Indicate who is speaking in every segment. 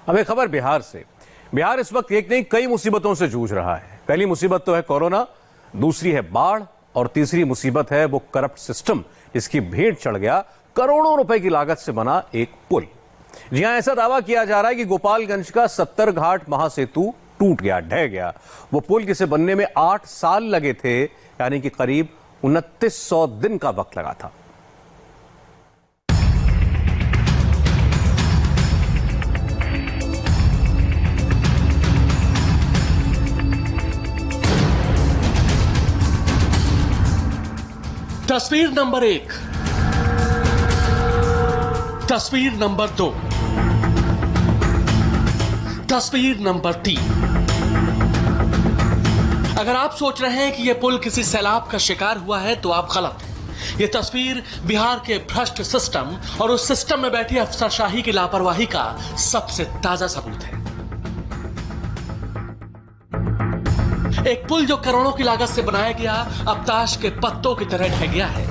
Speaker 1: अब एक खबर बिहार से। बिहार इस वक्त एक नहीं कई मुसीबतों से जूझ रहा है। पहली मुसीबत तो है कोरोना, दूसरी है बाढ़ और तीसरी मुसीबत है वो करप्ट सिस्टम जिसकी भेंट चढ़ गया करोड़ों रुपए की लागत से बना एक पुल। जी हां, ऐसा दावा किया जा रहा है कि गोपालगंज का 70 घाट महासेतु टूट गया, ढह गया। वो पुल जिसे बनने में 8 साल लगे थे, यानी कि करीब 2900 दिन का वक्त लगा था।
Speaker 2: तस्वीर नंबर 1, तस्वीर नंबर 2, तस्वीर नंबर 3। अगर आप सोच रहे हैं कि यह पुल किसी सैलाब का शिकार हुआ है तो आप गलत हैं। यह तस्वीर बिहार के भ्रष्ट सिस्टम और उस सिस्टम में बैठी अफसरशाही की लापरवाही का सबसे ताजा सबूत है। एक पुल जो करोड़ों की लागत से बनाया गया अब ताश के पत्तों की तरह ढह गया है।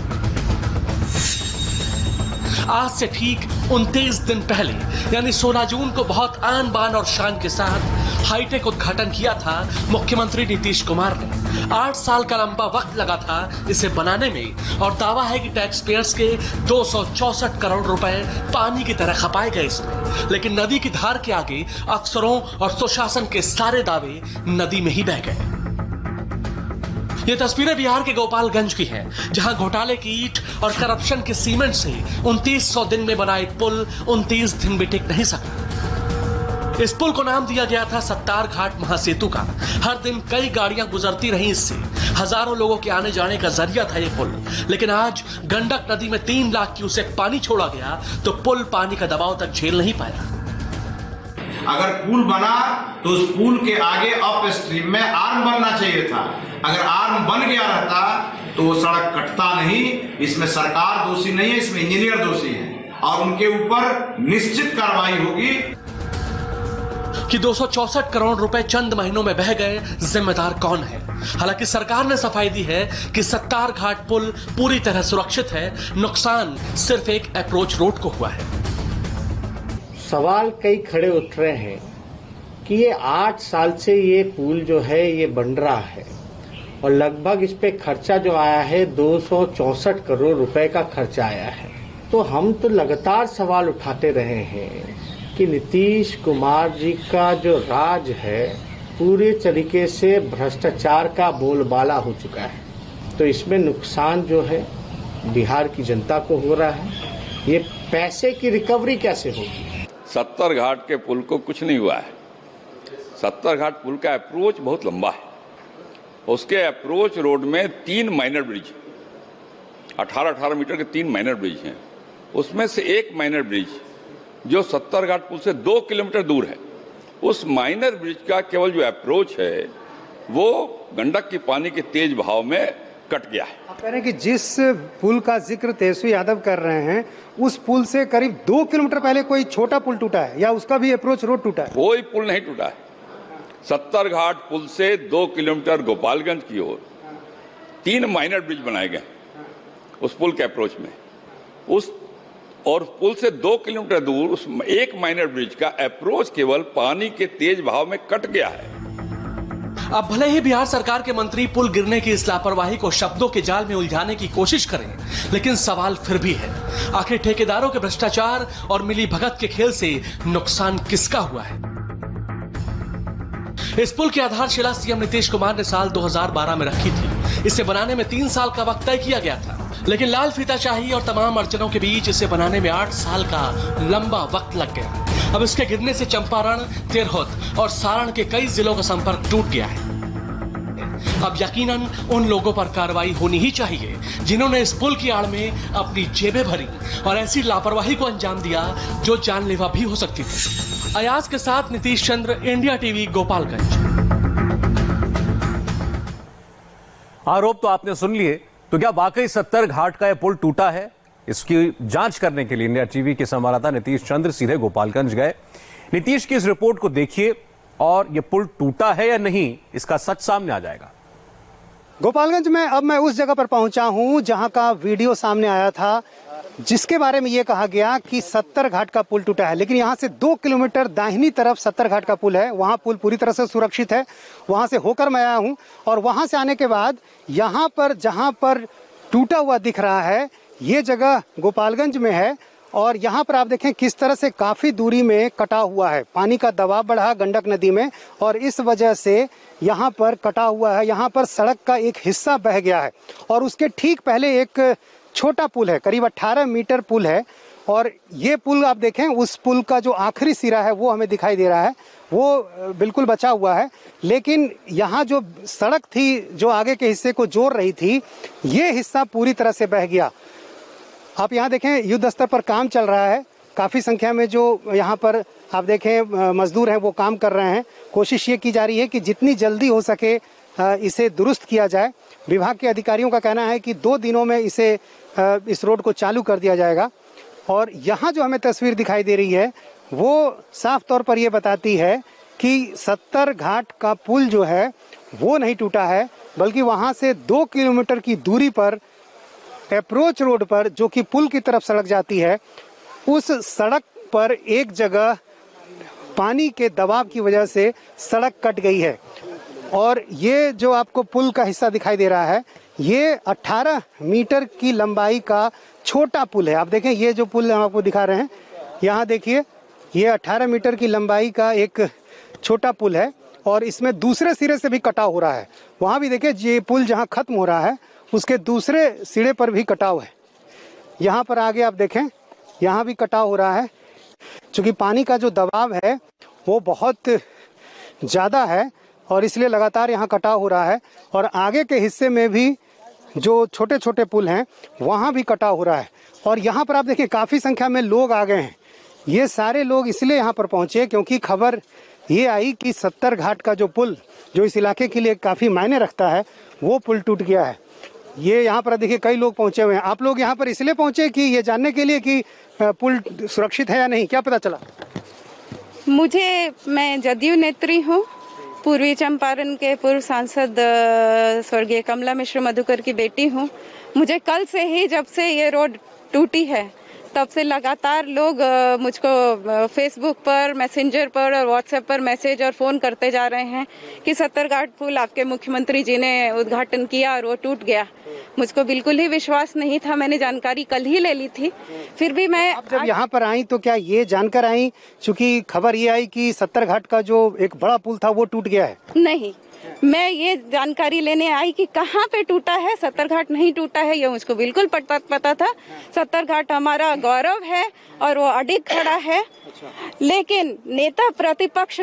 Speaker 2: आज से ठीक 29 दिन पहले यानी 16 जून को बहुत आन बान और शान के साथ हाईटेक उद्घाटन किया था मुख्यमंत्री नीतीश कुमार ने। 8 साल का लंबा वक्त लगा था इसे बनाने में और दावा है कि टैक्स पेयर्स के 264 करोड़ रुपए पानी की तरह खपाए गए इसमें। लेकिन नदी की धार के आगे अफसरों और सुशासन के सारे दावे नदी में ही बह गए। ये तस्वीरें बिहार के गोपालगंज की हैं, जहां घोटाले की ईंट और करप्शन के सीमेंट से 2900 दिन में बना एक पुल 29 दिन भी टिक नहीं सका। इस पुल को नाम दिया गया था 70 घाट महासेतु का। हर दिन कई गाड़ियां गुजरती रहीं इससे, हजारों लोगों के आने जाने का जरिया था ये पुल। लेकिन आज गंडक नदी में 3 लाख क्यूसेक पानी छोड़ा गया तो पुल पानी का दबाव तक झेल नहीं पाया।
Speaker 3: अगर पुल बना तो उस पुल के आगे अप स्ट्रीम में आर्म बनना चाहिए था। अगर आर्म बन गया रहता तो वो सड़क कटता नहीं। इसमें सरकार दोषी नहीं है, इसमें इंजीनियर दोषी है और उनके ऊपर निश्चित कार्रवाई होगी।
Speaker 2: कि 264 करोड़ रुपए चंद महीनों में बह गए, जिम्मेदार कौन है? हालांकि सरकार ने सफाई दी है कि 70 घाट पुल पूरी तरह सुरक्षित है, नुकसान सिर्फ एक अप्रोच रोड को हुआ है।
Speaker 4: सवाल कई खड़े उठ रहे हैं कि ये 8 साल से ये पुल जो है ये बन रहा है और लगभग इस पे खर्चा जो आया है 264 करोड़ रुपए का खर्चा आया है। तो हम तो लगातार सवाल उठाते रहे हैं कि नीतीश कुमार जी का जो राज है पूरे तरीके से भ्रष्टाचार का बोलबाला हो चुका है। तो इसमें नुकसान जो है बिहार की जनता को हो रहा है। ये पैसे की रिकवरी कैसे होगी?
Speaker 5: 70 घाट के पुल को कुछ नहीं हुआ है। 70 घाट पुल का अप्रोच बहुत लंबा है। उसके अप्रोच रोड में 3 माइनर ब्रिज, 18-18 मीटर के 3 माइनर ब्रिज हैं। उसमें से एक माइनर ब्रिज जो 70 घाट पुल से 2 किलोमीटर दूर है, उस माइनर ब्रिज का केवल जो अप्रोच है वो गंडक की पानी के तेज बहाव में कट गया है।
Speaker 6: आप कह रहे हैं कि जिस पुल का जिक्र तेजस्वी यादव कर रहे हैं उस पुल से करीब 2 किलोमीटर पहले कोई छोटा पुल टूटा है या उसका भी अप्रोच रोड टूटा है?
Speaker 5: कोई पुल नहीं टूटा है। 70 घाट पुल से 2 किलोमीटर गोपालगंज की ओर 3 माइनर ब्रिज बनाए गए उस पुल के अप्रोच में। उस और पुल से 2 किलोमीटर दूर उस एक माइनर ब्रिज का अप्रोच केवल पानी के तेज बहाव में कट गया है।
Speaker 2: अब भले ही बिहार सरकार के मंत्री पुल गिरने की इस लापरवाही को शब्दों के जाल में उलझाने की कोशिश करें, लेकिन सवाल फिर भी है, आखिर ठेकेदारों के भ्रष्टाचार और मिली भगत के खेल से नुकसान किसका हुआ है? इस पुल की आधारशिला सीएम नीतीश कुमार ने साल 2012 में रखी थी। इसे बनाने में 3 साल का वक्त तय किया गया था, लेकिन लाल फीताशाही और तमाम अड़चनों के बीच इसे बनाने में 8 साल का लंबा वक्त लग गया। अब इसके गिरने से चंपारण, तिरहुत और सारण के कई जिलों का संपर्क टूट गया है। अब यकीनन उन लोगों पर कार्रवाई होनी ही चाहिए जिन्होंने इस पुल की आड़ में अपनी जेबें भरी और ऐसी लापरवाही को अंजाम दिया जो जानलेवा भी हो सकती थी। अयाज के साथ नीतीश चंद्र, इंडिया टीवी, गोपालगंज।
Speaker 1: आरोप तो आपने सुन लिए, तो क्या वाकई 70 घाट का यह पुल टूटा है? इसकी जांच करने के लिए इंडिया टीवी के संवाददाता नीतीश चंद्र सीधे गोपालगंज गए। नीतीश की इस रिपोर्ट को देखिए और यह पुल टूटा है या नहीं, इसका सच सामने आ जाएगा।
Speaker 6: गोपालगंज में अब मैं उस जगह पर पहुंचा हूं जहां का वीडियो सामने आया था जिसके बारे में ये कहा गया कि 70 घाट का पुल टूटा है, लेकिन यहाँ से 2 किलोमीटर दाहिनी तरफ 70 घाट का पुल है, वहाँ पुल पूरी तरह से सुरक्षित है। वहाँ से होकर मैं आया हूँ और वहाँ से आने के बाद यहाँ पर जहाँ पर टूटा हुआ दिख रहा है ये जगह गोपालगंज में है और यहाँ पर आप देखें किस तरह से काफ़ी दूरी में कटा हुआ है। पानी का दबाव बढ़ा गंडक नदी में और इस वजह से यहाँ पर कटा हुआ है। यहाँ पर सड़क का एक हिस्सा बह गया है और उसके ठीक पहले एक छोटा पुल है, करीब 18 मीटर पुल है और ये पुल आप देखें उस पुल का जो आखिरी सिरा है वो हमें दिखाई दे रहा है, वो बिल्कुल बचा हुआ है। लेकिन यहाँ जो सड़क थी जो आगे के हिस्से को जोड़ रही थी ये हिस्सा पूरी तरह से बह गया। आप यहाँ देखें युद्ध स्तर पर काम चल रहा है, काफ़ी संख्या में जो यहाँ पर आप देखें मजदूर हैं वो काम कर रहे हैं। कोशिश ये की जा रही है कि जितनी जल्दी हो सके इसे दुरुस्त किया जाए। विभाग के अधिकारियों का कहना है कि 2 दिनों में इस रोड को चालू कर दिया जाएगा। और यहाँ जो हमें तस्वीर दिखाई दे रही है वो साफ तौर पर ये बताती है कि 70 घाट का पुल जो है वो नहीं टूटा है, बल्कि वहाँ से 2 किलोमीटर की दूरी पर अप्रोच रोड पर जो कि पुल की तरफ सड़क जाती है उस सड़क पर एक जगह पानी के दबाव की वजह से सड़क कट गई है। और ये जो आपको पुल का हिस्सा दिखाई दे रहा है ये 18 मीटर की लंबाई का छोटा पुल है। आप देखें ये जो पुल हम आपको दिखा रहे हैं यहाँ देखिए ये 18 मीटर की लंबाई का एक छोटा पुल है और इसमें दूसरे सिरे से भी कटाव हो रहा है। वहाँ भी देखिए ये पुल जहाँ खत्म हो रहा है उसके दूसरे सिरे पर भी कटाव है। यहाँ पर आगे आप देखें यहाँ भी कटाव हो रहा है। चूँकि पानी का जो दबाव है वो बहुत ज़्यादा है और इसलिए लगातार यहाँ कटाव हो रहा है और आगे के हिस्से में भी जो छोटे छोटे पुल हैं वहाँ भी कटाव हो रहा है। और यहाँ पर आप देखिए काफ़ी संख्या में लोग आ गए हैं। ये सारे लोग इसलिए यहाँ पर पहुँचे क्योंकि खबर ये आई कि 70 घाट का जो पुल जो इस इलाके के लिए काफ़ी मायने रखता है वो पुल टूट गया है। ये यहाँ पर देखिए कई लोग पहुँचे हुए हैं। आप लोग यहाँ पर इसलिए पहुँचे कि ये जानने के लिए कि पुल सुरक्षित है या नहीं, क्या पता चला?
Speaker 7: मैं जदयू नेत्री हूँ, पूर्वी चंपारण के पूर्व सांसद स्वर्गीय कमला मिश्र मधुकर की बेटी हूँ। मुझे कल से ही जब से ये रोड टूटी है तब से लगातार लोग मुझको फेसबुक पर, मैसेंजर पर और व्हाट्सएप पर मैसेज और फ़ोन करते जा रहे हैं कि 70 घाट पुल आपके मुख्यमंत्री जी ने उद्घाटन किया और वो टूट गया। मुझको बिल्कुल ही विश्वास नहीं था, मैंने जानकारी कल ही ले ली थी। फिर भी मैं
Speaker 6: जब यहाँ पर आई तो क्या ये जानकर आई, चूंकि खबर ये आई कि 70 घाट का जो एक बड़ा पुल था वो टूट गया है?
Speaker 7: नहीं, मैं ये जानकारी लेने आई कि कहाँ पे टूटा है। 70 घाट नहीं टूटा है ये मुझको बिल्कुल पता था। 70 घाट हमारा गौरव है और वो अडिग खड़ा है। लेकिन नेता प्रतिपक्ष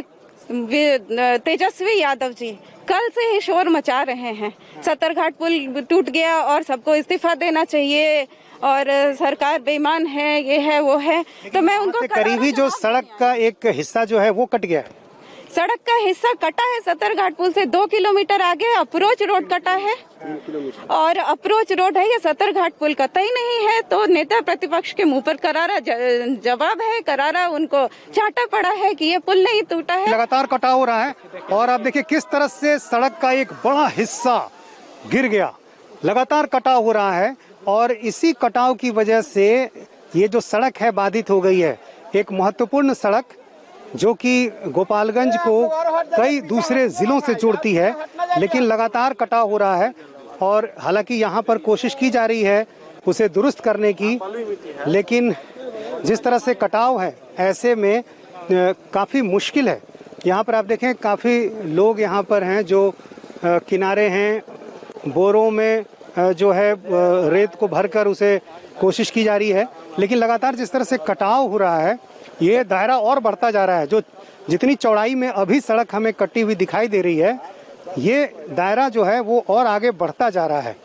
Speaker 7: तेजस्वी यादव जी कल से ही शोर मचा रहे हैं 70 घाट पुल टूट गया और सबको इस्तीफा देना चाहिए और सरकार बेईमान है, ये है वो है। तो मैं उनको
Speaker 6: करीबी जो सड़क का एक हिस्सा जो है वो कट गया है।
Speaker 7: सड़क का हिस्सा कटा है 70 घाट पुल से 2 किलोमीटर आगे अप्रोच रोड कटा है और अप्रोच रोड है, ये 70 घाट पुल कटा ही नहीं है। तो नेता प्रतिपक्ष के मुंह पर करारा जवाब है, करारा उनको चाटा पड़ा है कि ये पुल नहीं टूटा है।
Speaker 6: लगातार कटाव हो रहा है और आप देखिए किस तरह से सड़क का एक बड़ा हिस्सा गिर गया। लगातार कटाव हो रहा है और इसी कटाव की वजह से ये जो सड़क है बाधित हो गई है। एक महत्वपूर्ण सड़क जो कि गोपालगंज को कई दूसरे जिलों से जोड़ती है, लेकिन लगातार कटाव हो रहा है और हालांकि यहाँ पर कोशिश की जा रही है उसे दुरुस्त करने की, लेकिन जिस तरह से कटाव है ऐसे में काफ़ी मुश्किल है। यहाँ पर आप देखें काफ़ी लोग यहाँ पर हैं जो किनारे हैं, बोरों में जो है रेत को भरकर उसे कोशिश की जा रही है, लेकिन लगातार जिस तरह से कटाव हो रहा है ये दायरा और बढ़ता जा रहा है। जो जितनी चौड़ाई में अभी सड़क हमें कटी हुई दिखाई दे रही है ये दायरा जो है वो और आगे बढ़ता जा रहा है।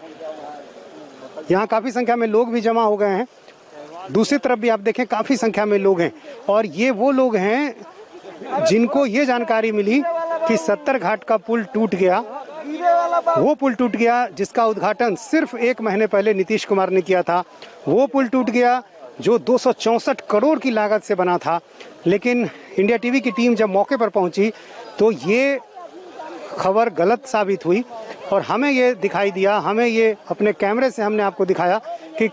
Speaker 6: यहाँ काफ़ी संख्या में लोग भी जमा हो गए हैं। दूसरी तरफ भी आप देखें काफ़ी संख्या में लोग हैं और ये वो लोग हैं जिनको ये जानकारी मिली कि 70 घाट का पुल टूट गया। वो पुल टूट गया जिसका उद्घाटन सिर्फ 1 महीने पहले नीतीश कुमार ने किया था। वो पुल टूट गया जो 264 करोड़ की लागत से बना था। लेकिन इंडिया टीवी की टीम जब मौके पर पहुंची तो ये खबर गलत साबित हुई और हमें ये दिखाई दिया, हमें ये अपने कैमरे से हमने आपको दिखाया कि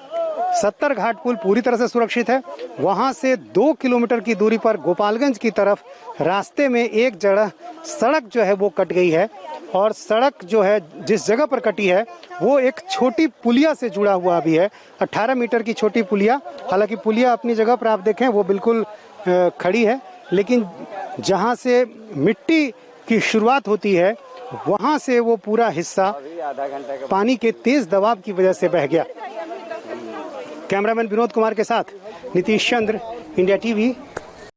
Speaker 6: 70 घाट पुल पूरी तरह से सुरक्षित है। वहां से 2 किलोमीटर की दूरी पर गोपालगंज की तरफ रास्ते में एक जगह सड़क जो है वो कट गई है और सड़क जो है जिस जगह पर कटी है वो एक छोटी पुलिया से जुड़ा हुआ भी है, 18 मीटर की छोटी पुलिया। हालांकि पुलिया अपनी जगह पर आप देखें वो बिल्कुल खड़ी है, लेकिन जहां से मिट्टी की शुरुआत होती है वहां से वो पूरा हिस्सा पानी के तेज दबाव की वजह से बह गया। कैमरामैन विनोद कुमार के साथ नीतीश चंद्र, इंडिया टीवी,